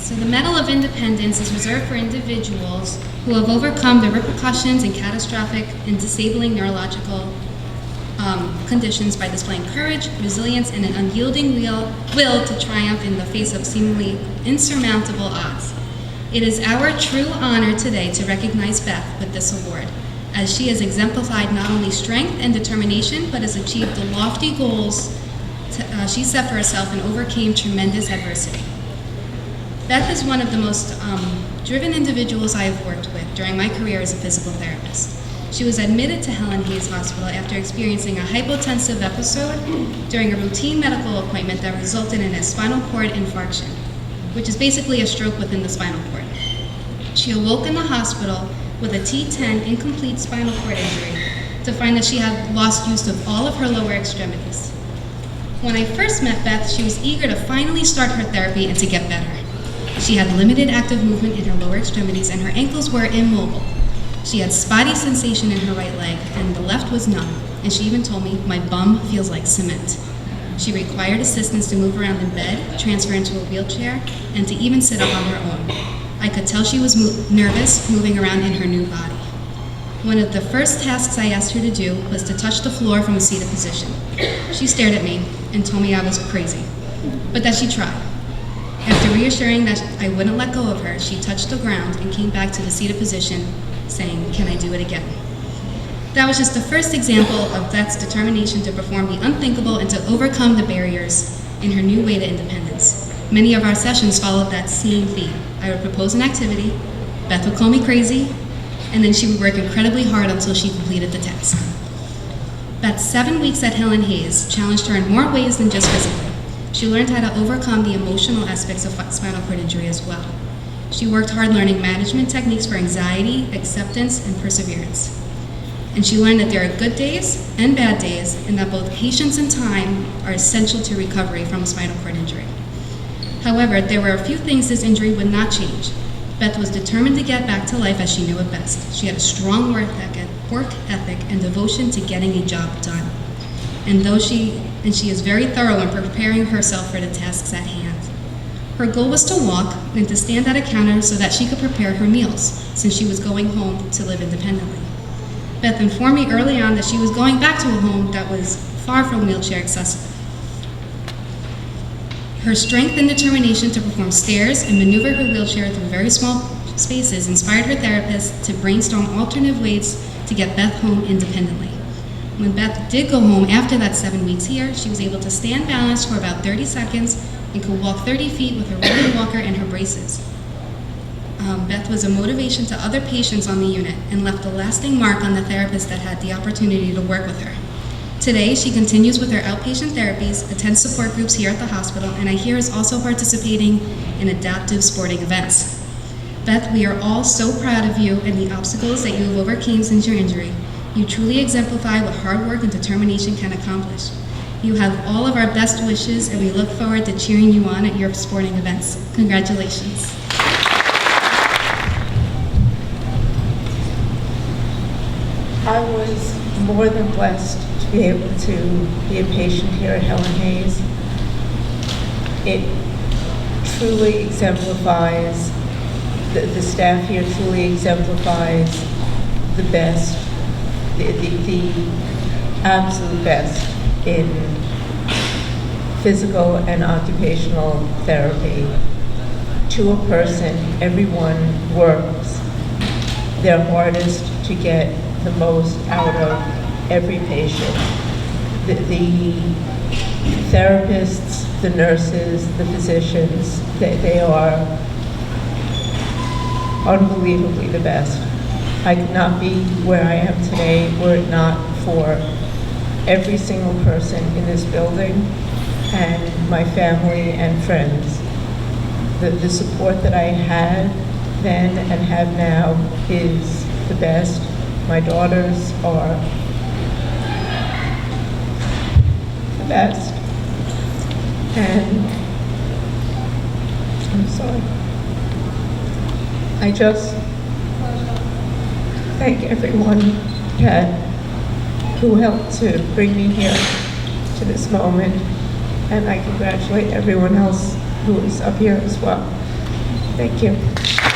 So the Medal of Independence is reserved for individuals who have overcome the repercussions and catastrophic and disabling neurological conditions by displaying courage, resilience, and an unyielding will to triumph in the face of seemingly insurmountable odds. It is our true honor today to recognize Beth with this award, as she has exemplified not only strength and determination, but has achieved the lofty goals she set for herself and overcame tremendous adversity. Beth is one of the most driven individuals I have worked with during my career as a physical therapist. She was admitted to Helen Hospital after experiencing a hypotensive episode during a routine medical appointment that resulted in a spinal cord infarction, which is basically a stroke within the spinal cord. She awoke in the hospital with a T10 incomplete spinal cord injury to find that she had lost use of all of her lower extremities. When I first met Beth, she was eager to finally start her therapy and to get better. She had limited active movement in her lower extremities and her ankles were immobile. She had spotty sensation in her right leg and the left was numb, and she even told me, "My bum feels like cement." She required assistance to move around in bed, transfer into a wheelchair, and to even sit up on her own. I could tell she was nervous moving around in her new body. One of the first tasks I asked her to do was to touch the floor from a seated position. She stared at me and told me I was crazy, but that she tried. After reassuring that I wouldn't let go of her, she touched the ground and came back to the seated position, saying, "Can I do it again?" That was just the first example of Beth's determination to perform the unthinkable and to overcome the barriers in her new way to independence. Many of our sessions followed that same theme. I would propose an activity, Beth would call me crazy, and then she would work incredibly hard until she completed the task. Beth's 7 weeks at Helen Hayes challenged her in more ways than just physically. She learned how to overcome the emotional aspects of spinal cord injury as well. She worked hard learning management techniques for anxiety, acceptance, and perseverance. And she learned that there are good days and bad days, and that both patience and time are essential to recovery from a spinal cord injury. However, there were a few things this injury would not change. Beth was determined to get back to life as she knew it best. She had a strong work ethic and devotion to getting a job done. And she is very thorough in preparing herself for the tasks at hand. Her goal was to walk and to stand at a counter so that she could prepare her meals, since she was going home to live independently. Beth informed me early on that she was going back to a home that was far from wheelchair accessible. Her strength and determination to perform stairs and maneuver her wheelchair through very small spaces inspired her therapist to brainstorm alternative ways to get Beth home independently. When Beth did go home after that 7 weeks here, she was able to stand balanced for about 30 seconds and could walk 30 feet with her rolling walker and her braces. Beth was a motivation to other patients on the unit and left a lasting mark on the therapist that had the opportunity to work with her. Today, she continues with her outpatient therapies, attends support groups here at the hospital, and I hear is also participating in adaptive sporting events. Beth, we are all so proud of you and the obstacles that you have overcome since your injury. You truly exemplify what hard work and determination can accomplish. You have all of our best wishes, and we look forward to cheering you on at your sporting events. Congratulations. I was more than blessed to be able to be a patient here at Helen Hayes. It truly exemplifies, the staff here truly exemplifies the best, the absolute best in physical and occupational therapy. To a person, everyone works their hardest to get the most out of every patient. The therapists, the nurses, the physicians, they are unbelievably the best. I could not be where I am today were it not for every single person in this building and my family and friends. The support that I had then and have now is the best. My daughters are the best. And I'm sorry. I just thank everyone who helped to bring me here to this moment, and I congratulate everyone else who is up here as well. Thank you.